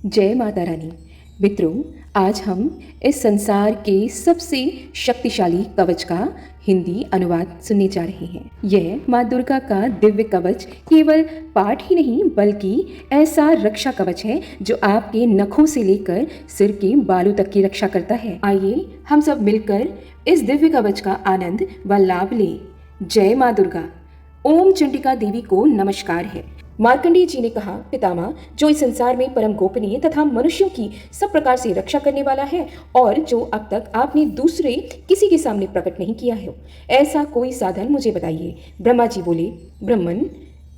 जय माता रानी। मित्रों, आज हम इस संसार के सबसे शक्तिशाली कवच का हिंदी अनुवाद सुनने जा रहे हैं। यह माँ दुर्गा का दिव्य कवच केवल पाठ ही नहीं बल्कि ऐसा रक्षा कवच है जो आपके नखों से लेकर सिर के बालों तक की रक्षा करता है। आइए हम सब मिलकर इस दिव्य कवच का आनंद व लाभ लें। जय माँ दुर्गा। ओम चंडिका देवी को नमस्कार है। मार्कंडेय जी ने कहा, पितामह, जो इस संसार में परम गोपनीय तथा मनुष्यों की सब प्रकार से रक्षा करने वाला है और जो अब तक आपने दूसरे किसी के सामने प्रकट नहीं किया है, ऐसा कोई साधन मुझे बताइए। ब्रह्मा जी बोले, ब्रह्मन,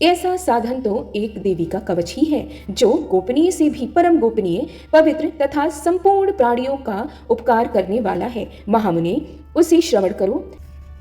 ऐसा साधन तो एक देवी का कवच ही है जो गोपनीय से भी परम गोपनीय, पवित्र तथा संपूर्ण प्राणियों का उपकार करने वाला है। महामुने, उसे श्रवण करो।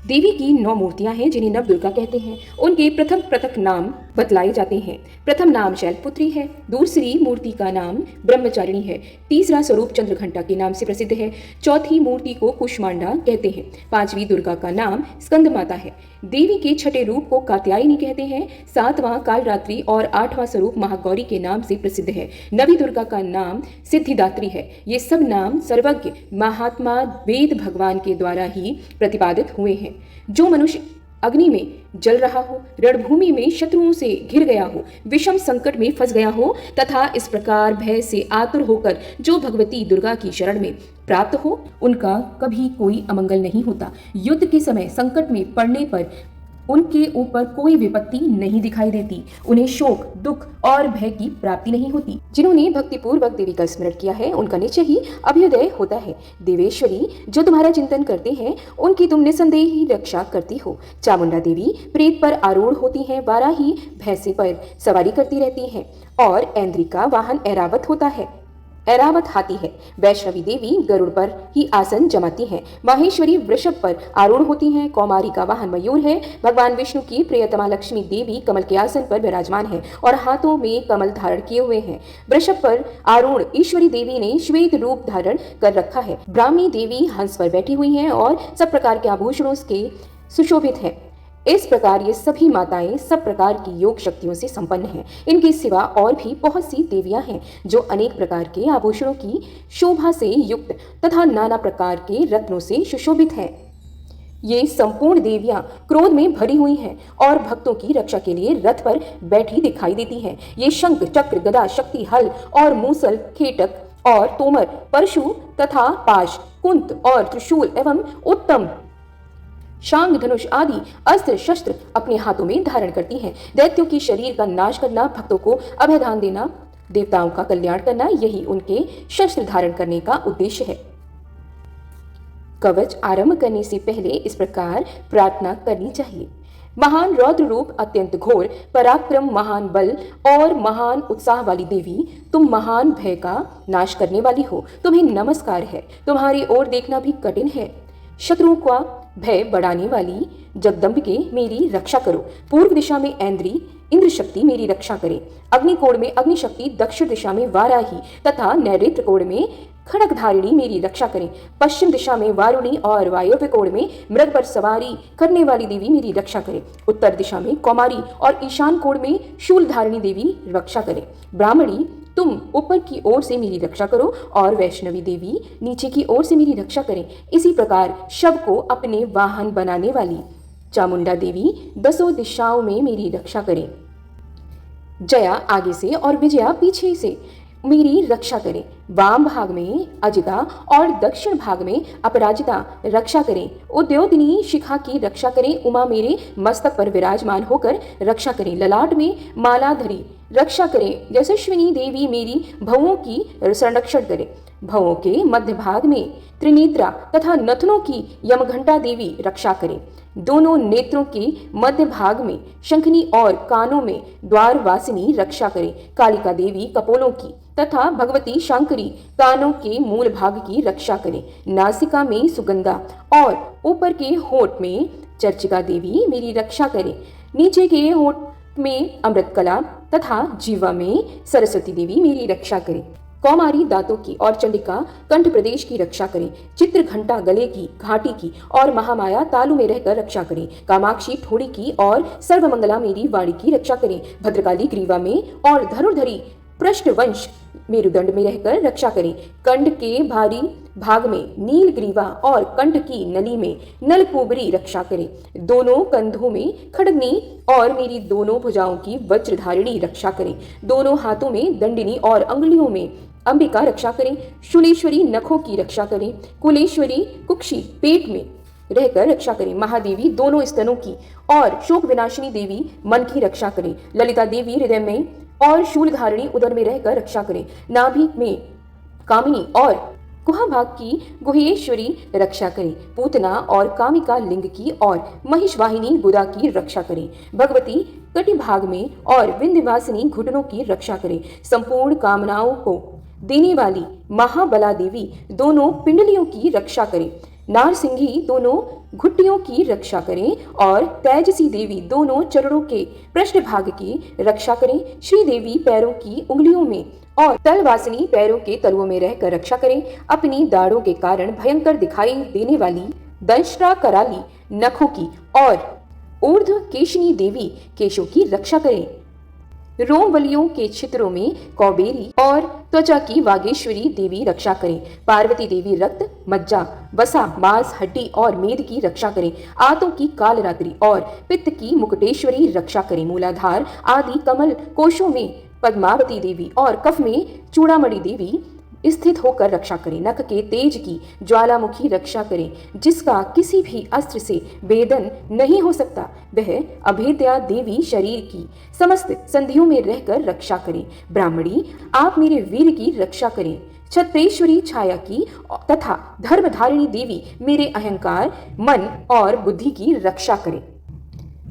देवी की 9 मूर्तियां हैं जिन्हें नव दुर्गा कहते हैं। उनके पृथक पृथक नाम बतलाए जाते हैं। प्रथम नाम शैलपुत्री है, दूसरी मूर्ति का नाम ब्रह्मचारिणी है, तीसरा स्वरूप चंद्रघंटा के नाम से प्रसिद्ध है, चौथी मूर्ति को कुष्मांडा कहते हैं, पांचवी दुर्गा का नाम स्कंद माता है, देवी के छठे रूप को कात्यायनी कहते हैं, सातवां कालरात्रि और आठवां स्वरूप महागौरी के नाम से प्रसिद्ध है, नवी दुर्गा का नाम सिद्धिदात्री है। ये सब नाम सर्वज्ञ महात्मा वेद भगवान के द्वारा ही प्रतिपादित हुए हैं। जो मनुष्य अग्नि में जल रहा हो, रणभूमि में शत्रुओं से घिर गया हो, विषम संकट में फंस गया हो तथा इस प्रकार भय से आतुर होकर जो भगवती दुर्गा की शरण में प्राप्त हो, उनका कभी कोई अमंगल नहीं होता। युद्ध के समय संकट में पड़ने पर उनके ऊपर कोई विपत्ति नहीं दिखाई देती। उन्हें शोक, दुख और भय की प्राप्ति नहीं होती। जिन्होंने भक्तिपूर्वक देवी का स्मरण किया है उनका निश्चय ही अभ्युदय होता है। देवेश्वरी, जो तुम्हारा चिंतन करते हैं उनकी तुम निसंदेह ही रक्षा करती हो। चामुंडा देवी प्रेत पर आरूढ़ होती हैं, वाराही भैंसे पर सवारी करती रहती हैं और ऐन्द्री का वाहन ऐरावत होता है, ऐरावत हाथी है। वैष्णवी देवी गरुड़ पर ही आसन जमाती हैं। माहेश्वरी वृषभ पर आरूढ़ होती हैं। कौमारी का वाहन मयूर है। भगवान विष्णु की प्रियतमा लक्ष्मी देवी कमल के आसन पर विराजमान है और हाथों में कमल धारण किए हुए हैं। वृषभ पर आरूढ़ ईश्वरी देवी ने श्वेत रूप धारण कर रखा है। ब्राह्मी देवी हंस पर बैठी हुई हैं और सब प्रकार के आभूषणों के सुशोभित है। इस प्रकार ये सभी माताएं सब प्रकार की योग शक्तियों से संपन्न हैं। इनके सिवा और भी बहुत सी देवियां हैं जो अनेक प्रकार के आभूषणों की शोभा से युक्त तथा नाना प्रकार के रत्नों से सुशोभित हैं। ये संपूर्ण देवियां क्रोध में भरी हुई हैं और भक्तों की रक्षा के लिए रथ पर बैठी दिखाई देती हैं। ये शंख, चक्र, गदा, शक्ति, हल और मूसल, खेटक और तोमर, परशु तथा पाश, कुंत और त्रिशूल एवं उत्तम शांग, धनुष आदि अस्त्र शस्त्र अपने हाथों में धारण करती हैं। दैत्यों की शरीर का नाश करना, भक्तों को अभयदान देना, देवताओं का कल्याण करना, यही उनके शस्त्र धारण करने का उद्देश्य है। कवच आरंभ करने से पहले इस प्रकार प्रार्थना करनी चाहिए। महान रौद्र रूप, अत्यंत घोर पराक्रम, महान बल और महान उत्साह वाली देवी, तुम महान भय का नाश करने वाली हो। तुम्हें नमस्कार है। तुम्हारी ओर देखना भी कठिन है। शत्रुओं का भय बढ़ाने वाली जगदम्बिके, मेरी रक्षा करो। पूर्व दिशा में ऐन्द्री इंद्र शक्ति मेरी रक्षा करे। अग्निकोण में अग्निशक्ति, दक्षिण दिशा में वाराही तथा नैऋत्य कोण में खड़गधारिणी मेरी रक्षा करें। पश्चिम दिशा में वारुणी और वायव्य कोण में मृग पर सवारी करने वाली देवी मेरी रक्षा करें। उत्तर दिशा में कौमारी और ईशान कोण में शूलधारिणी देवी रक्षा करें। ब्राह्मणी, तुम ऊपर की ओर से मेरी रक्षा करो और वैष्णवी देवी नीचे की ओर से मेरी रक्षा करें। इसी प्रकार शव को अपने वाहन बनाने वाली चामुंडा देवी 10 दिशाओं में मेरी रक्षा करें। जया आगे से और विजया पीछे से मेरी रक्षा करें। वाम भाग में अजिता और दक्षिण भाग में अपराजिता रक्षा करें। उद्योतनी शिखा की रक्षा करें। उमा मेरे मस्तक पर विराजमान होकर रक्षा करें। ललाट में मालाधरी रक्षा करें। यशस्विनी देवी मेरी भवों की संरक्षण करें। भवों के मध्य भाग में त्रिनेत्रा तथा नथनों की यमघंटा देवी रक्षा करें। दोनों नेत्रों के मध्य भाग में शंखनी और कानों में द्वारवासिनी रक्षा करें। कालिका देवी कपोलों की तथा भगवती शांकरी कानों के मूल भाग की रक्षा करें। नासिका में सुगंधा और ऊपर के होंठ में चर्चिका देवी मेरी रक्षा करें। नीचे के होंठ में अमृतकला तथा जीवा में सरस्वती देवी मेरी रक्षा करें। कौमारी दांतों की और चंडिका कंठ प्रदेश की रक्षा करें। चित्र घंटा गले की, घाटी की और महामाया तालु में रहकर रक्षा करें। कामाक्षी ठोड़ी की और सर्वमंगला मेरी वाणी की रक्षा करें। भद्रकाली ग्रीवा में और धनुर्धरी पृष्ठवंश मेरुदंड में रहकर रक्षा करें। कंठ के भारी भाग में नील ग्रीवा और कंठ की नली में नलकुबरी रक्षा करें। दोनों कंधों में खड़गनी और मेरी दोनों भुजाओं की वज्रधारिणी रक्षा करें। दोनों हाथों में दंडिनी और अंगुलियों में अंबिका रक्षा करें। शूलेश्वरी नखों की रक्षा करें। कुलेश्वरी कुक्षी पेट में रहकर रक्षा करें। महादेवी दोनों स्तनों की और शोक विनाशिनी देवी मन की रक्षा करें। ललिता देवी हृदय में और शूलधारिणी उदर में रहकर रक्षा करें। नाभि में कामिनी और कुहाभाग की गुहेश्वरी रक्षा करें। पूतना और कामिका लिंग की और महिषवाहिनी गुदा की रक्षा करें। भगवती कटिभाग में और विंध्यवासिनी घुटनों की रक्षा करें। संपूर्ण कामनाओं को देने वाली महाबला देवी दोनों पिंडलियों की रक्षा करें। नारसिंही दोनों घुटियों की रक्षा करें और तेजसी देवी दोनों चरणों के पृष्ठभाग की रक्षा करें। श्री देवी पैरों की उंगलियों में और तलवासिनी पैरों के तलुओं में रहकर रक्षा करें। अपनी दाढ़ों के कारण भयंकर दिखाई देने वाली दंश्रा कराली नखों की और ऊर्ध्व केशनी देवी केशों की रक्षा करें। रोमवलियों के छिद्रों में कौबेरी और त्वचा की वागेश्वरी देवी रक्षा करें। पार्वती देवी रक्त मज्जा वसा मांस हड्डी और मेद की रक्षा करें। आंतों की कालरात्रि और पित्त की मुकुटेश्वरी रक्षा करें। मूलाधार आदि कमल कोशों में पद्मावती देवी और कफ में चूड़ामणि देवी स्थित होकर रक्षा करें। नख के तेज की ज्वालामुखी रक्षा करें, जिसका किसी भी अस्त्र से भेदन नहीं हो सकता। वह अभेद्या देवी शरीर की समस्त संधियों में रहकर रक्षा करें। ब्राह्मणी आप मेरे वीर की रक्षा करें। छत्रेश्वरी छाया की तथा धर्मधारिणी देवी मेरे अहंकार मन और बुद्धि की रक्षा करें।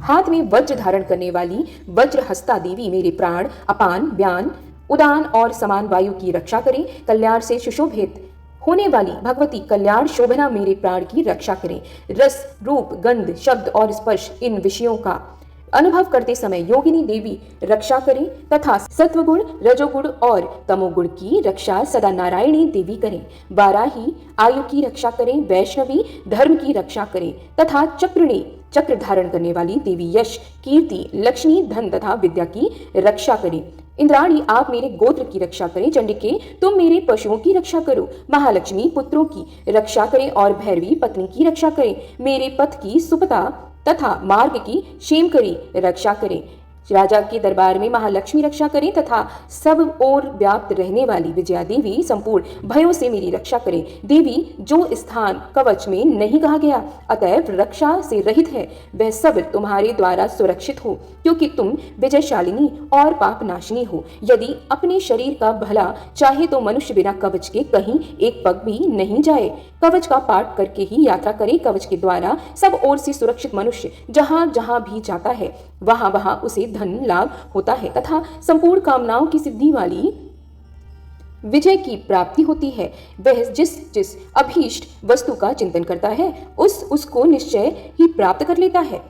हाथ में वज्र धारण करने वाली वज्रहस्ता देवी मेरे प्राण अपान व्यान उदान और समान वायु की रक्षा करें। कल्याण से सुशोभित होने वाली भगवती कल्याण शोभना मेरे प्राण की रक्षा करें। रस रूप गंध शब्द और स्पर्श इन विषयों का अनुभव करते समय योगिनी देवी रक्षा करें तथा सत्वगुण रजोगुण और तमोगुण की रक्षा सदा नारायणी देवी करें। बाराही आयु की रक्षा करें। वैष्णवी धर्म की रक्षा करें तथा चक्रिणी चक्र धारण करने वाली देवी यश कीर्ति लक्ष्मी धन तथा विद्या की रक्षा करें। इंद्राणी आप मेरे गोत्र की रक्षा करें। चंडिके तुम मेरे पशुओं की रक्षा करो। महालक्ष्मी पुत्रों की रक्षा करें और भैरवी पत्नी की रक्षा करें। मेरे पथ की सुपता तथा मार्ग की क्षेमकरी रक्षा करें। राजा के दरबार में महालक्ष्मी रक्षा करें तथा सब ओर व्याप्त रहने वाली विजया देवी संपूर्ण भयों से मेरी रक्षा करें। देवी जो स्थान कवच में नहीं कहा गया अतएव रक्षा से रहित है, वह सब तुम्हारे द्वारा सुरक्षित हो, क्योंकि तुम विजयशालिनी और पाप नाशिनी हो। यदि अपने शरीर का भला चाहे तो मनुष्य बिना कवच के कहीं एक पग भी नहीं जाए। कवच का पाठ करके ही यात्रा करे। कवच के द्वारा सब ओर से सुरक्षित मनुष्य जहाँ जहाँ भी जाता है वहाँ वहाँ उसे धन लाभ होता है तथा संपूर्ण कामनाओं की सिद्धि वाली विजय की प्राप्ति होती है। वह जिस जिस अभीष्ट वस्तु का चिंतन करता है उसको निश्चय ही प्राप्त कर लेता है।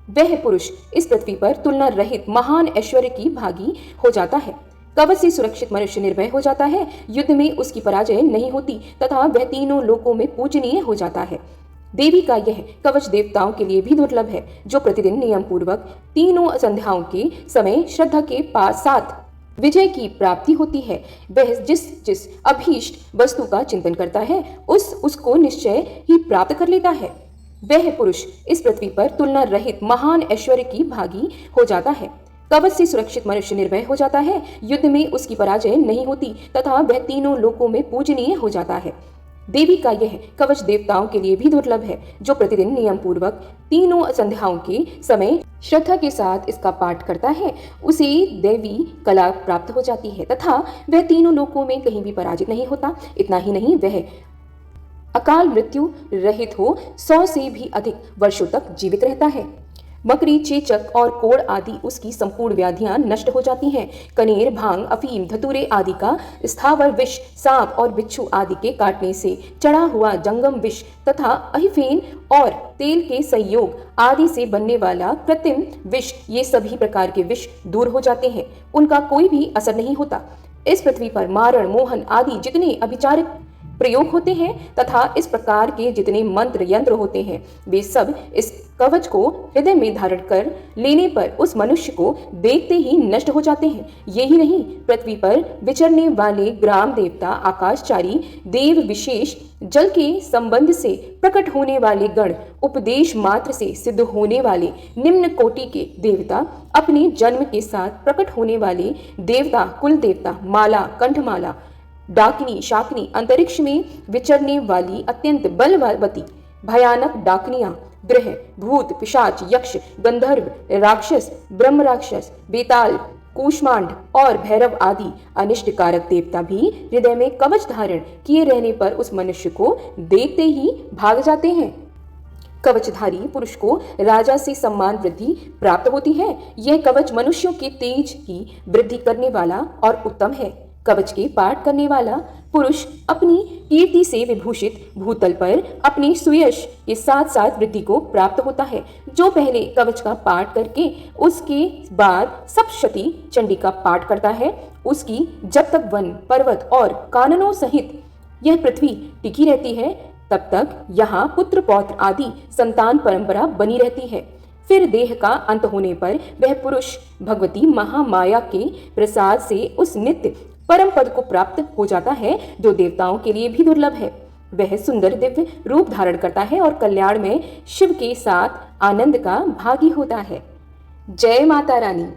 वह पुरुष इस पृथ्वी पर तुलना रहित महान ऐश्वर्य की भागी हो जाता है। कवच से सुरक्षित मनुष्य निर्भय हो जाता है। युद्ध में उसकी पराजय नहीं होती तथा वह तीनों लोकों में पूजनीय हो जाता है। देवी का यह कवच देवताओं के लिए भी दुर्लभ है, जो प्रतिदिन नियम पूर्वक तीनों संध्याओं के समय श्रद्धा के साथ विजय की प्राप्ति होती है। वह जिस जिस अभीष्ट वस्तु का चिंतन करता है उसको निश्चय ही प्राप्त कर लेता है। वह पुरुष इस पृथ्वी पर तुलना रहित महान ऐश्वर्य की भागी हो जाता है। कवच से सुरक्षित मनुष्य निर्भय हो जाता है। युद्ध में उसकी पराजय नहीं होती तथा वह तीनों लोकों में पूजनीय हो जाता है। देवी का यह कवच देवताओं के लिए भी दुर्लभ है, जो प्रतिदिन नियम पूर्वक तीनों संध्याओं के समय श्रद्धा के साथ इसका पाठ करता है, उसे देवी कला प्राप्त हो जाती है तथा वह तीनों लोकों में कहीं भी पराजित नहीं होता। इतना ही नहीं, वह अकाल मृत्यु रहित हो 100 से भी अधिक वर्षों तक जीवित रहता है। मकड़ी चेचक और कोड़ आदि उसकी संपूर्ण व्याधियां नष्ट हो जाती हैं। कनेर भांग अफीम धतूरे आदि का स्थावर विष सांप और बिच्छू आदि के काटने से चढ़ा हुआ जंगम विष तथा अहिफेन और तेल के संयोग आदि से बनने वाला कृत्रिम विष, ये सभी प्रकार के विष दूर हो जाते हैं, उनका कोई भी असर नहीं होता। इस पृथ्वी पर मारण मोहन आदि जितने अभिचारिक प्रयोग होते हैं तथा इस प्रकार के जितने मंत्र यंत्र होते हैं वे सब इस कवच को हृदय में धारण कर लेने पर उस मनुष्य को देखते ही नष्ट हो जाते हैं। यही नहीं, पृथ्वी पर विचरने वाले ग्राम देवता, आकाशचारी देव विशेष, जल के संबंध से प्रकट होने वाले गण, उपदेश मात्र से सिद्ध होने वाले निम्न कोटि के देवता, अपने जन्म के साथ प्रकट होने वाले देवता, कुल देवता, माला, कंठमाला, डाकिनी, शाकिनी, अंतरिक्ष में विचरने वाली अत्यंत बलवती भयानक डाकनियां, ग्रह, भूत, पिशाच, यक्ष, गंधर्व, राक्षस, ब्रह्म राक्षस, बेताल, कूष्मांड और भैरव आदि अनिष्टकारक देवता भी हृदय में कवच धारण किए रहने पर उस मनुष्य को देखते ही भाग जाते हैं। कवचधारी पुरुष को राजा से सम्मान वृद्धि प्राप्त होती है। यह कवच मनुष्यों के तेज की वृद्धि करने वाला और उत्तम है। कवच के पाठ करने वाला पुरुष अपनी कीर्ति से विभूषित भूतल पर अपने सुयश के साथ साथ वृद्धि को प्राप्त होता है। जो पहले कवच का पाठ करके उसके बाद सप्तशती चंडी का पाठ करता है, उसकी जब तक वन, पर्वत और काननों सहित यह पृथ्वी टिकी रहती है, तब तक यहाँ पुत्र पौत्र आदि संतान परंपरा बनी रहती है। फिर देह का अंत होने पर वह पुरुष भगवती महामाया के प्रसाद से उस नित्य परम पद को प्राप्त हो जाता है जो देवताओं के लिए भी दुर्लभ है। वह सुंदर दिव्य रूप धारण करता है और कल्याण में शिव के साथ आनंद का भागी होता है। जय माता रानी।